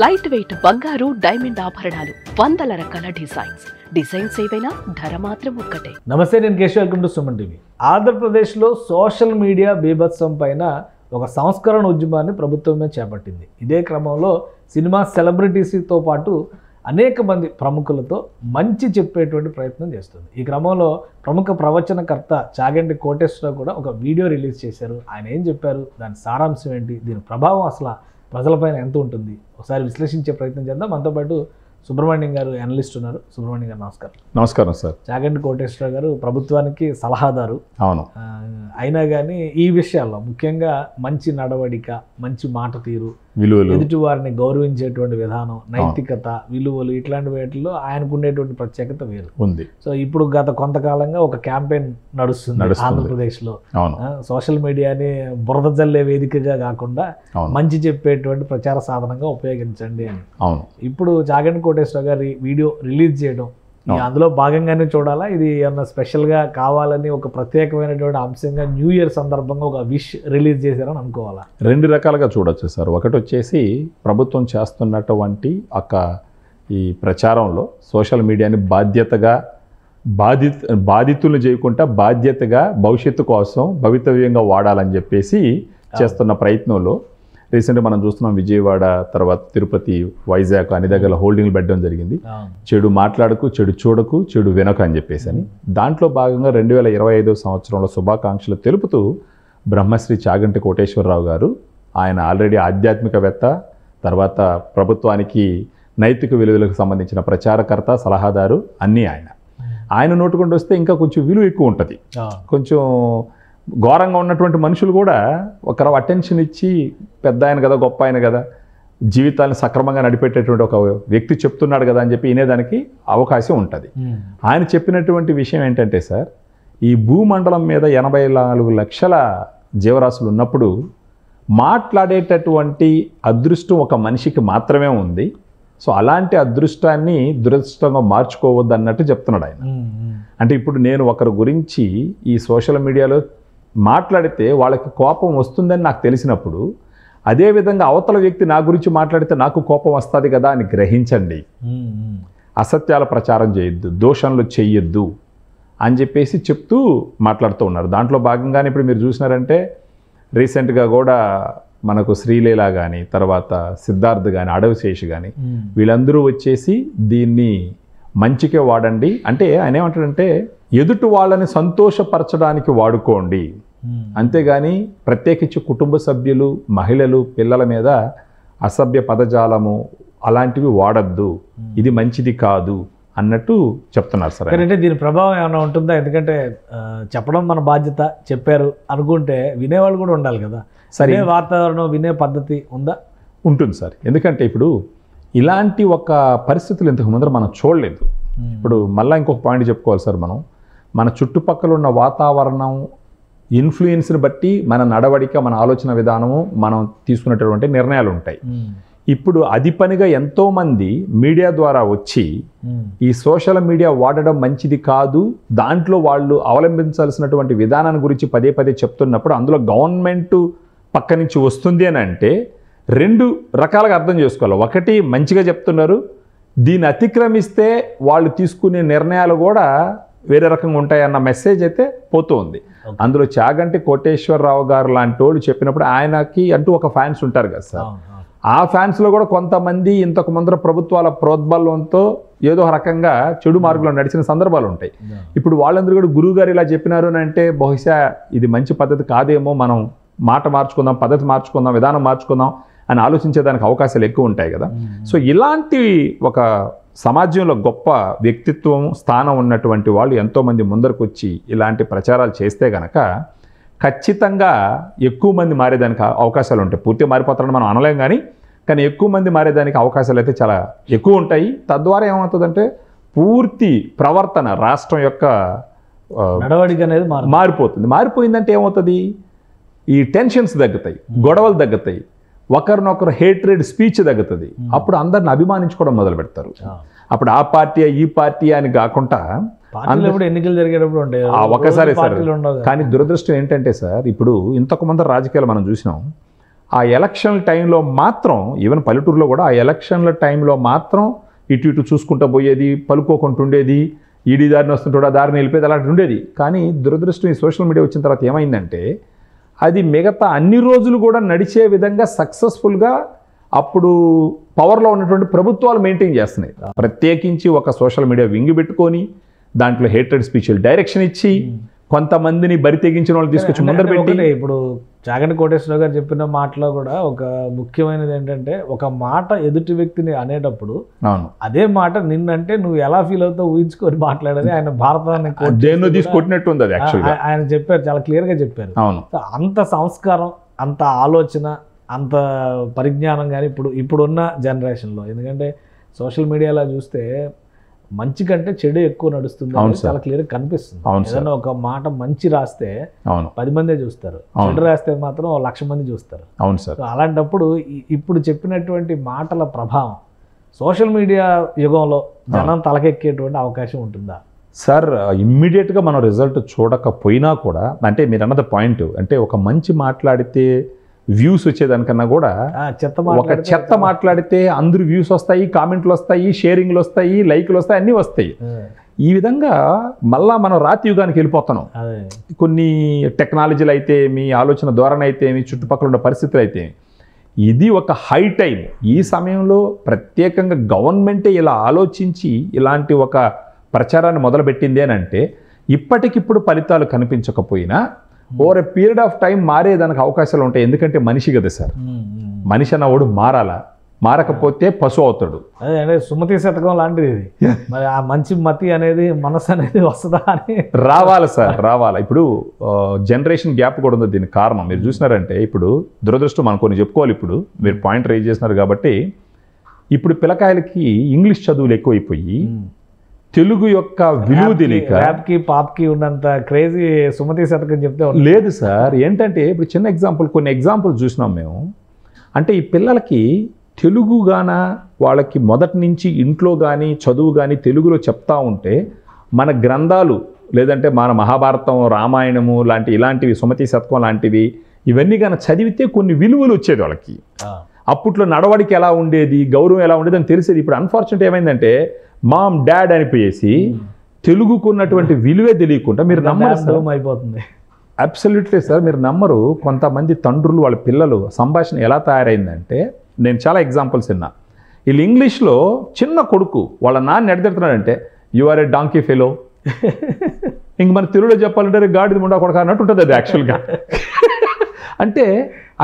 Light weight బంగారు diamond ఆభరణాలు, వందల రకాల డిజైన్స్ ఏవైనా ధర మాత్రం ఒక్కటే. నమస్తే, నేను Keshav. Welcome to Suman TV. ఆంధ్రప్రదేశ్లో సోషల్ మీడియా బీభత్సం పైన ఒక సంస్కరణ ఉద్యమాన్ని ప్రభుత్వమే చేపట్టింది. ఇదే క్రమంలో సినిమా సెలబ్రిటీస్తో పాటు అనేక మంది ప్రముఖులతో మంచి చెప్పేటువంటి ప్రయత్నం చేస్తుంది. ఈ క్రమంలో ప్రముఖ ప్రవచనకర్త చాగంటి కోటేశ్వరరావు కూడా ఒక వీడియో రిలీజ్ చేశారు. ఆయన ఏం చెప్పారు, దాని సారాంశం ఏంటి, దీని ప్రభావం అసలు ప్రజలపైన ఎంత ఉంటుంది, ఒకసారి విశ్లేషించే ప్రయత్నం చేద్దాం. మనతో పాటు సుబ్రహ్మణ్యం గారు అనలిస్ట్ ఉన్నారు. సుబ్రహ్మణ్యం గారు నమస్కారం. నమస్కారం సార్. చాగంటి కోటేశ్వరరావు గారు ప్రభుత్వానికి సలహాదారు. అవును. అయినా కానీ ఈ విషయాల్లో ముఖ్యంగా మంచి నడవడిక, మంచి మాట తీరు, విలువలు, ఎదుటి వారిని గౌరవించేటువంటి విధానం, నైతికత, విలువలు, ఇట్లాంటి వాటిలో ఆయనకు ఉండేటువంటి ప్రత్యేకత వేరు ఉంది. సో ఇప్పుడు గత కొంతకాలంగా ఒక క్యాంపెయిన్ నడుస్తుంది ఆంధ్రప్రదేశ్లో. సోషల్ మీడియాని బురద జల్లే వేదికగా కాకుండా మంచి చెప్పేటువంటి ప్రచార సాధనంగా ఉపయోగించండి అని. అవును. ఇప్పుడు చాగంటి కోటేశ్వరరావు గారి వీడియో రిలీజ్ చేయడం, అందులో భాగంగానే చూడాలా, ఇది ఏమన్నా స్పెషల్గా కావాలని ఒక ప్రత్యేకమైనటువంటి అంశంగా న్యూ ఇయర్ సందర్భంగా ఒక విష్ రిలీజ్ చేశారని అనుకోవాలా? రెండు రకాలుగా చూడొచ్చు సార్. ఒకటి వచ్చేసి ప్రభుత్వం చేస్తున్నటువంటి ఈ ప్రచారంలో సోషల్ మీడియాని బాధితులు చేయకుండా బాధ్యతగా భవిష్యత్తు కోసం భవితవ్యంగా వాడాలని చెప్పేసి చేస్తున్న ప్రయత్నంలో రీసెంట్గా మనం చూస్తున్నాం. విజయవాడ, తర్వాత తిరుపతి, వైజాగ్ అన్ని దగ్గర హోల్డింగ్లు పెట్టడం జరిగింది. చెడు మాట్లాడకు, చెడు చూడకు, చెడు వినకు అని చెప్పేసి అని. దాంట్లో భాగంగా 2025 సంవత్సరంలో శుభాకాంక్షలు తెలుపుతూ బ్రహ్మశ్రీ చాగంటి కోటేశ్వరరావు గారు, ఆయన ఆల్రెడీ ఆధ్యాత్మికవేత్త, తర్వాత ప్రభుత్వానికి నైతిక విలువలకు సంబంధించిన ప్రచారకర్త, సలహాదారు, అన్నీ ఆయన నోటుకుంటూ వస్తే ఇంకా కొంచెం విలువ ఎక్కువ ఉంటుంది. కొంచెం ఘోరంగా ఉన్నటువంటి మనుషులు కూడా ఒకరు అటెన్షన్ ఇచ్చి పెద్ద ఆయన కదా, గొప్ప ఆయన కదా, జీవితాన్ని సక్రమంగా నడిపేటటువంటి ఒక వ్యక్తి చెప్తున్నాడు కదా అని చెప్పి వినేదానికి అవకాశం ఉంటుంది. ఆయన చెప్పినటువంటి విషయం ఏంటంటే సార్, ఈ భూమండలం మీద 84 లక్షల జీవరాశులు ఉన్నప్పుడు మాట్లాడేటటువంటి అదృష్టం ఒక మనిషికి మాత్రమే ఉంది. సో అలాంటి అదృష్టాన్ని దురదృష్టంగా మార్చుకోవద్దు అన్నట్టు చెప్తున్నాడు ఆయన. అంటే ఇప్పుడు నేను ఒకరి గురించి ఈ సోషల్ మీడియాలో మాట్లాడితే వాళ్ళకి కోపం వస్తుందని నాకు తెలిసినప్పుడు, అదేవిధంగా అవతల వ్యక్తి నా గురించి మాట్లాడితే నాకు కోపం వస్తుంది కదా అని గ్రహించండి. అసత్యాల ప్రచారం చేయొద్దు, దోషణలు చెయ్యొద్దు అని చెప్పేసి చెప్తూ మాట్లాడుతూ ఉన్నారు. దాంట్లో భాగంగానే ఇప్పుడు మీరు చూసినారంటే రీసెంట్గా కూడా మనకు శ్రీలీల కానీ, తర్వాత సిద్ధార్థ్ కానీ, అడవిశేష్ కానీ, వీళ్ళందరూ వచ్చేసి దీన్ని మంచికే వాడండి అంటే ఆయన ఏమంటాడంటే, ఎదుటి వాళ్ళని సంతోషపరచడానికి వాడుకోండి, అంతేగాని ప్రత్యేకించి కుటుంబ సభ్యులు, మహిళలు, పిల్లల మీద అసభ్య పదజాలము అలాంటివి వాడద్దు, ఇది మంచిది కాదు అన్నట్టు చెప్తున్నారు సార్. అంటే దీని ప్రభావం ఏమైనా ఉంటుందా? ఎందుకంటే చెప్పడం మన బాధ్యత, చెప్పారు అనుకుంటే వినేవాళ్ళు కూడా ఉండాలి కదా. సరే, వాతావరణం వినే పద్ధతి ఉందా? ఉంటుంది సార్. ఎందుకంటే ఇప్పుడు ఇలాంటి ఒక పరిస్థితులు ఇంతకు ముందర మనం చూడలేదు. ఇప్పుడు మళ్ళీ ఇంకొక పాయింట్ చెప్పుకోవాలి సార్. మన చుట్టుపక్కల ఉన్న వాతావరణం ఇన్ఫ్లుయెన్స్ని బట్టి మన నడవడిక, మన ఆలోచన విధానము, మనం తీసుకున్నటువంటి నిర్ణయాలు ఉంటాయి. ఇప్పుడు అది పనిగా ఎంతోమంది మీడియా ద్వారా వచ్చి ఈ సోషల్ మీడియా వాడడం మంచిది కాదు, దాంట్లో వాళ్ళు అవలంబించాల్సినటువంటి విధానాన్ని గురించి పదే పదే చెప్తున్నప్పుడు అందులో గవర్నమెంట్ పక్క నుంచి వస్తుంది అని అంటే రెండు రకాలుగా అర్థం చేసుకోవాలి. ఒకటి, మంచిగా చెప్తున్నారు, దీన్ని అతిక్రమిస్తే వాళ్ళు తీసుకునే నిర్ణయాలు కూడా వేరే రకంగా ఉంటాయన్న మెసేజ్ అయితే పోతూ ఉంది. అందులో చాగంటి కోటేశ్వరరావు గారు లాంటి వాళ్ళు చెప్పినప్పుడు ఆయనకి అంటూ ఒక ఫ్యాన్స్ ఉంటారు కదా సార్. ఆ ఫ్యాన్స్లో కూడా కొంతమంది ఇంతకు ముందర ప్రభుత్వాల ప్రోద్బలంతో ఏదో రకంగా చెడు మార్గంలో నడిచిన సందర్భాలు ఉంటాయి. ఇప్పుడు వాళ్ళందరూ కూడా గురువు గారు ఇలా చెప్పినారు అని అంటే బహుశా ఇది మంచి పద్ధతి కాదేమో, మనం మాట మార్చుకుందాం, పద్ధతి మార్చుకుందాం, విధానం మార్చుకుందాం అని ఆలోచించేదానికి అవకాశాలు ఎక్కువ ఉంటాయి కదా. సో ఇలాంటి ఒక సమాజంలో గొప్ప వ్యక్తిత్వం, స్థానం ఉన్నటువంటి వాళ్ళు ఎంతోమంది ముందరకు వచ్చి ఇలాంటి ప్రచారాలు చేస్తే గనక ఖచ్చితంగా ఎక్కువ మంది మారేదానికి అవకాశాలు ఉంటాయి. పూర్తిగా మారిపోతారని మనం అనలేం, కానీ ఎక్కువ మంది మారేదానికి అవకాశాలు అయితే చాలా ఎక్కువ ఉంటాయి. తద్వారా ఏమవుతుందంటే పూర్తి ప్రవర్తన, రాష్ట్రం యొక్క నడవడిక అనేది మారిపోతుంది. మారిపోయిందంటే ఏమవుతుంది, ఈ టెన్షన్స్ తగ్గుతాయి, గొడవలు తగ్గుతాయి, ఒకరినొకరు హేట్రెడ్ స్పీచ్ తగ్గుతుంది. అప్పుడు అందరిని అభిమానించుకోవడం మొదలు పెడతారు. అప్పుడు ఆ పార్టీ ఈ పార్టీ అని కాకుండా ఎన్నికలు జరిగేటప్పుడు ఉంటాయి ఒకసారి సార్. కానీ దురదృష్టం ఏంటంటే సార్, ఇప్పుడు ఇంతకు ముందు రాజకీయాలు మనం చూసినాం, ఆ ఎలక్షన్ టైంలో మాత్రం ఈవెన్ పల్లెటూరులో కూడా ఆ ఎలక్షన్ల టైంలో మాత్రం ఇటు ఇటు చూసుకుంటూ పోయేది, పలుకోకుండా ఉండేది, ఈడీ దారిని వస్తుంటాడు ఆ దారిని వెళ్ళిపోయేది, అలాంటి ఉండేది. కానీ దురదృష్టం ఈ సోషల్ మీడియా వచ్చిన తర్వాత ఏమైందంటే అది మిగతా అన్ని రోజులు కూడా నడిచే విధంగా సక్సెస్ఫుల్గా అప్పుడు పవర్లో ఉన్నటువంటి ప్రభుత్వాలు మెయింటైన్ చేస్తున్నాయి. ప్రత్యేకించి ఒక సోషల్ మీడియా వింగి పెట్టుకొని దాంట్లో హేటెడ్ స్పీచ్లు డైరెక్షన్ ఇచ్చి కొంతమందిని బరి తెగించిన వాళ్ళు తీసుకొచ్చి ముందర పెట్టి. ఇప్పుడు చాగంటి కోటేశ్వరరావు గారు చెప్పిన మాటలో కూడా ఒక ముఖ్యమైనది ఏంటంటే, ఒక మాట ఎదుటి వ్యక్తిని అనేటప్పుడు అదే మాట నిన్నంటే నువ్వు ఎలా ఫీల్ అవుతావు ఊహించుకొని మాట్లాడేది ఆయన భారతాన్ని తీసుకొట్టినట్టు ఉంది. అది ఆయన చెప్పారు, చాలా క్లియర్ గా చెప్పారు. అంత సంస్కారం, అంత ఆలోచన, అంత పరిజ్ఞానం కానీ ఇప్పుడున్న జనరేషన్లో, ఎందుకంటే సోషల్ మీడియాలో చూస్తే మంచి కంటే చెడు ఎక్కువ నడుస్తుంది, చాలా క్లియర్ కనిపిస్తుంది. ఏదైనా ఒక మాట మంచి రాస్తే 10 మందే చూస్తారు, చెడు రాస్తే మాత్రం 1,00,000 మంది చూస్తారు. అలాంటప్పుడు ఇప్పుడు చెప్పినటువంటి మాటల ప్రభావం సోషల్ మీడియా యుగంలో జనం తలకెక్కేటువంటి అవకాశం ఉంటుందా? సార్, ఇమ్మీడియట్గా మనం రిజల్ట్ చూడకపోయినా కూడా, అంటే మీరు అన్నది పాయింట్, అంటే ఒక మంచి మాట్లాడితే వ్యూస్ వచ్చేదానికన్నా కూడా ఒక చెత్త మాట్లాడితే అందరూ వ్యూస్ వస్తాయి, కామెంట్లు వస్తాయి, షేరింగ్లు వస్తాయి, లైక్లు వస్తాయి, అన్నీ వస్తాయి. ఈ విధంగా మళ్ళా మనం రాతి యుగానికి వెళ్ళిపోతున్నాం. కొన్ని టెక్నాలజీలు అయితే మీ ఆలోచన ధోరణి అయితే మీ చుట్టుపక్కల ఉన్న పరిస్థితులు అయితే ఇది ఒక హై టైం. ఈ సమయంలో ప్రత్యేకంగా గవర్నమెంటే ఇలా ఆలోచించి ఇలాంటి ఒక ప్రచారాన్ని మొదలుపెట్టింది అని అంటే ఇప్పటికిప్పుడు ఫలితాలు కనిపించకపోయినా over a period of time మారేదానికి అవకాశాలు ఉంటాయి. ఎందుకంటే మనిషి కదా సార్, మనిషి అన్నవాడు మారాలా, మారకపోతే పశువు అవుతాడు. అదే సుమతి శతకం లాంటిది ఇది. మరి ఆ మంచి మతి అనేది, మనసు అనేది వస్తుందా అని రావాలి సార్, రావాలి. ఇప్పుడు జనరేషన్ గ్యాప్ కూడా ఉంది దీనికి కారణం. మీరు చూసినారంటే ఇప్పుడు దురదృష్టం మనం కొన్ని చెప్పుకోవాలి. ఇప్పుడు మీరు పాయింట్ రైజ్ చేసినారు కాబట్టి ఇప్పుడు పిల్లకాయలకి ఇంగ్లీష్ చదువులు ఎక్కువైపోయి తెలుగు యొక్క విలువ తెలియక ర్యాప్కి పాప్కి ఉన్నంత క్రేజీ సుమతి శతకం చెప్తే లేదు సార్. ఏంటంటే ఇప్పుడు చిన్న ఎగ్జాంపుల్, కొన్ని ఎగ్జాంపుల్ చూసినాం మేము. అంటే ఈ పిల్లలకి తెలుగు గాన వాళ్ళకి మొదటి నుంచి ఇంట్లో కానీ చదువు కానీ తెలుగులో చెప్తా ఉంటే మన గ్రంథాలు లేదంటే మన మహాభారతం, రామాయణము లాంటి ఇలాంటివి, సుమతి శతకం లాంటివి ఇవన్నీ కానీ చదివితే కొన్ని విలువలు వచ్చేది వాళ్ళకి. అప్పట్లో నడవడికి ఎలా ఉండేది, గౌరవం ఎలా ఉండేది అని తెలిసేది. ఇప్పుడు అన్ఫార్చునేట్ ఏమైందంటే మామ్ డాడ్ అనిపోయేసి తెలుగుకు ఉన్నటువంటి విలువే తెలియకుండా మీరు నమ్మరు అయిపోతుంది. అబ్సల్యూట్లీ సార్, మీరు నమ్మరు. కొంతమంది తండ్రులు వాళ్ళ పిల్లలు సంభాషణ ఎలా తయారైందంటే, నేను చాలా ఎగ్జాంపుల్స్ విన్నా. వీళ్ళు ఇంగ్లీష్లో చిన్న కొడుకు వాళ్ళ నాన్న ఎడదెడుతున్నాడంటే you are a donkey fellow, ఇంక మన తెలుగులో చెప్పాలంటే గాడిద ముండా కొడక అన్నట్టు ఉంటుంది అది యాక్చువల్గా. అంటే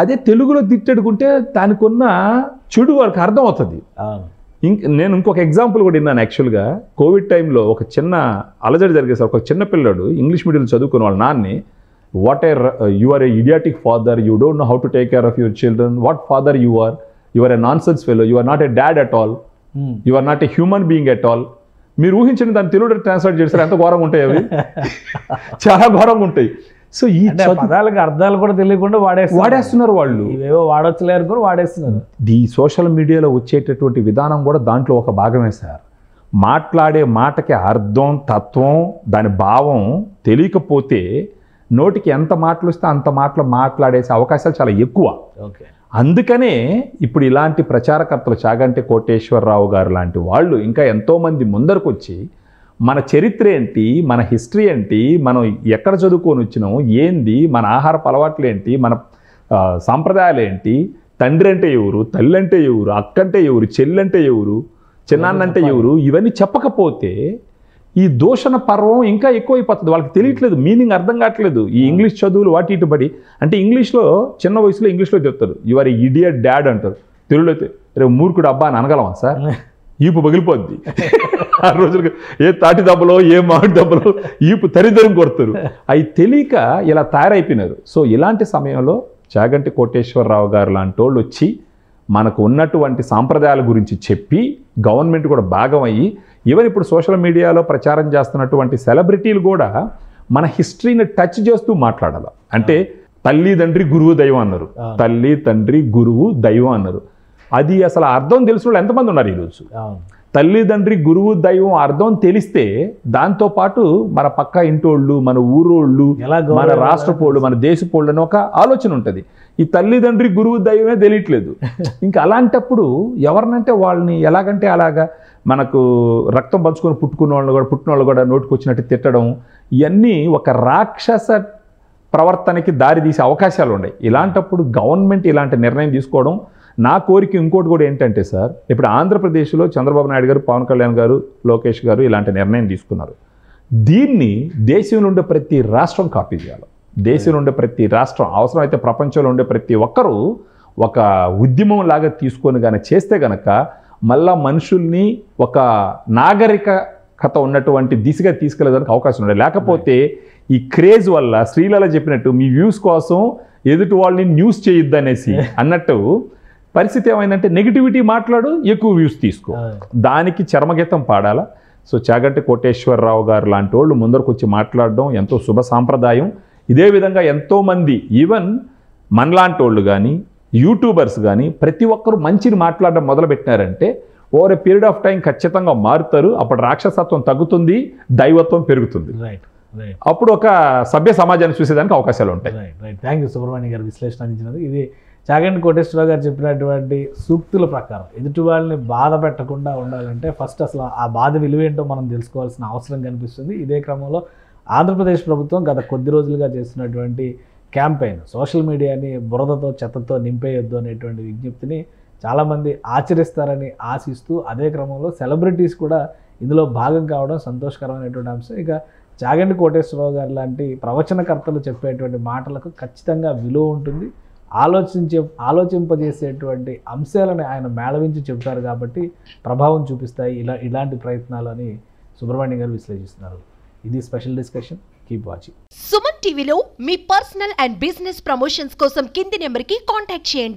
అదే తెలుగులో తిట్టడుకుంటే దానికి ఉన్న చెడు వాళ్ళకి అర్థం అవుతుంది. నేను ఇంకొక ఎగ్జాంపుల్ కూడా విన్నాను. యాక్చువల్గా కోవిడ్ టైంలో ఒక చిన్న అలజడి జరిగేది సార్. ఒక చిన్న పిల్లడు ఇంగ్లీష్ మీడియంలో చదువుకున్న వాళ్ళ నాన్ని, what you are a idiotic father, you don't know how to take care of your children, what father you are a nonsense fellow, you are not a dad at all, you are not a human being at all. మీరు ఊహించిన దాన్ని తెలుగులో translate చేస్తారు, ఎంత ఘోరంగా ఉంటాయి అవి, చాలా ఘోరంగా ఉంటాయి. సో ఈ పదాలకు అర్థాలు కూడా తెలియకుండా వాడేస్తున్నారు వాళ్ళు, ఇవేవో వాడొచ్చలేరు కూడా వాడేస్తున్నారు. ఈ సోషల్ మీడియాలో వచ్చేటటువంటి విధానం కూడా దాంట్లో ఒక భాగమే సార్. మాట్లాడే మాటకి అర్థం, తత్వం, దాని భావం తెలియకపోతే నోటికి ఎంత మాటలు వస్తే అంత మాటలు మాట్లాడేసే అవకాశాలు చాలా ఎక్కువ. అందుకనే ఇప్పుడు ఇలాంటి ప్రచారకర్తలు చాగంటి కోటేశ్వరరావు గారు లాంటి వాళ్ళు ఇంకా ఎంతోమంది ముందరకు వచ్చి మన చరిత్ర ఏంటి, మన హిస్టరీ ఏంటి, మనం ఎక్కడ చదువుకొని వచ్చినాం, ఏంది మన ఆహారపు అలవాట్లు ఏంటి, మన సాంప్రదాయాలు ఏంటి, తండ్రి అంటే ఎవరు, తల్లి అంటే ఎవరు, అక్క అంటే ఎవరు, చెల్లి అంటే ఎవరు, చిన్నాన్న అంటే ఎవరు, ఇవన్నీ చెప్పకపోతే ఈ దూషణ పర్వం ఇంకా ఎక్కువైపోతుంది. వాళ్ళకి తెలియట్లేదు, మీనింగ్ అర్థం కావట్లేదు. ఈ ఇంగ్లీష్ చదువులు వాటి ఇటు పడి, అంటే ఇంగ్లీష్లో చిన్న వయసులో ఇంగ్లీష్లో చెప్తారు you are a idiot dad అంటారు. తెలుగులో అయితే రేపు మూర్ఖుడు అబ్బా అని అనగలమా సార్? ఈపు పగిలిపోద్ది. ఆ రోజులకు ఏ తాటి దెబ్బలో ఏ మామిడి దెబ్బలో ఈపు తరిదరం కొడతారు. అవి తెలియక ఇలా తయారైపోయినారు. సో ఇలాంటి సమయంలో చాగంటి కోటేశ్వరరావు గారు లాంటి వాళ్ళు వచ్చి మనకు ఉన్నటువంటి సాంప్రదాయాల గురించి చెప్పి గవర్నమెంట్ కూడా భాగం అయ్యి, ఈవెన్ ఇప్పుడు సోషల్ మీడియాలో ప్రచారం చేస్తున్నటువంటి సెలబ్రిటీలు కూడా మన హిస్టరీని టచ్ చేస్తూ మాట్లాడాలి. అంటే తల్లి తండ్రి గురువు దైవం అన్నారు, తల్లి తండ్రి గురువు దైవం అన్నారు. అది అసలు అర్థం తెలిసిన వాళ్ళు ఎంతమంది ఉన్నారు ఈరోజు? తల్లిదండ్రి గురువు దైవం అర్థం తెలిస్తే దాంతోపాటు మన పక్క ఇంటోళ్ళు, మన ఊరోళ్ళు, మన రాష్ట్రపోళ్ళు, మన దేశపోళ్ళు అని ఒక ఆలోచన ఉంటుంది. ఈ తల్లిదండ్రి గురువు దైవమే తెలియట్లేదు. ఇంకా అలాంటప్పుడు ఎవరినంటే వాళ్ళని ఎలాగంటే అలాగా మనకు రక్తం పంచుకొని పుట్టిన వాళ్ళు కూడా నోటికి వచ్చినట్టు తిట్టడం, ఇవన్నీ ఒక రాక్షస ప్రవర్తనకి దారి తీసే అవకాశాలు ఉన్నాయి. ఇలాంటప్పుడు గవర్నమెంట్ ఇలాంటి నిర్ణయం తీసుకోవడం, నా కోరిక ఇంకోటి కూడా ఏంటంటే సార్, ఇప్పుడు ఆంధ్రప్రదేశ్లో చంద్రబాబు నాయుడు గారు, పవన్ కళ్యాణ్ గారు, లోకేష్ గారు ఇలాంటి నిర్ణయం తీసుకున్నారు. దీన్ని దేశంలో ఉండే ప్రతి రాష్ట్రం కాపీ చేయాలి. దేశంలో ఉండే ప్రతి రాష్ట్రం, అవసరమైతే ప్రపంచంలో ఉండే ప్రతి ఒక్కరూ ఒక ఉద్యమం లాగా తీసుకొని కానీ చేస్తే గనక మళ్ళా మనుషుల్ని ఒక నాగరికత ఉన్నటువంటి దిశగా తీసుకెళ్ళడానికి అవకాశం ఉంది. లేకపోతే ఈ క్రేజ్ వల్ల శ్రీలల చెప్పినట్టు మీ వ్యూస్ కోసం ఎదుటి వాళ్ళని న్యూస్ చేయొద్దు అనేసి అన్నట్టు పరిస్థితి ఏమైందంటే నెగిటివిటీ మాట్లాడు, ఎక్కువ వ్యూస్ తీసుకో, దానికి చర్మగీతం పాడాలా. సో చాగంటి కోటేశ్వరరావు గారు లాంటి వాళ్ళు ముందరకు వచ్చి మాట్లాడడం ఎంతో శుభ సాంప్రదాయం. ఇదే విధంగా ఎంతోమంది ఈవెన్ మనలాంటి వాళ్ళు కానీ యూట్యూబర్స్ కానీ ప్రతి ఒక్కరు మంచిని మాట్లాడడం మొదలుపెట్టినారంటే over a period of time ఖచ్చితంగా మారుతారు. అప్పుడు రాక్షసత్వం తగ్గుతుంది, దైవత్వం పెరుగుతుంది. అప్పుడు ఒక సభ్య సమాజాన్ని చూసేదానికి అవకాశాలు ఉంటాయి. రైట్. థ్యాంక్ యూ సుబ్రహ్మణ్యం గారు విశ్లేషణ అందించినందుకు. ఇది చాగంటి కోటేశ్వరరావు గారు చెప్పినటువంటి సూక్తుల ప్రకారం ఎదుటి వాళ్ళని బాధ పెట్టకుండా ఉండాలంటే ఫస్ట్ అసలు ఆ బాధ విలువేంటో మనం తెలుసుకోవాల్సిన అవసరం కనిపిస్తుంది. ఇదే క్రమంలో ఆంధ్రప్రదేశ్ ప్రభుత్వం గత కొద్ది రోజులుగా చేస్తున్నటువంటి క్యాంపెయిన్ సోషల్ మీడియాని బురదతో చెత్తతో నింపేయొద్దు అనేటువంటి విజ్ఞప్తిని చాలామంది ఆచరిస్తారని ఆశిస్తూ అదే క్రమంలో సెలబ్రిటీస్ కూడా ఇందులో భాగం కావడం సంతోషకరమైనటువంటి అంశం. ఇక చాగంటి కోటేశ్వరరావు గారు లాంటి ప్రవచనకర్తలు చెప్పేటువంటి మాటలకు ఖచ్చితంగా విలువ ఉంటుంది. ఆలోచింపజేసేటువంటి అంశాలను ఆయన మేళవించి చెబుతారు కాబట్టి ప్రభావం చూపిస్తాయి ఇలాంటి ప్రయత్నాలు అని సుబ్రహ్మణ్యం గారు విశ్లేషిస్తున్నారు. ఇది special discussion. Keep watching. Suman టీవీలో మీ పర్సనల్ అండ్ బిజినెస్ ప్రమోషన్స్ కోసం కింది నెంబర్కి కాంటాక్ట్ చేయండి.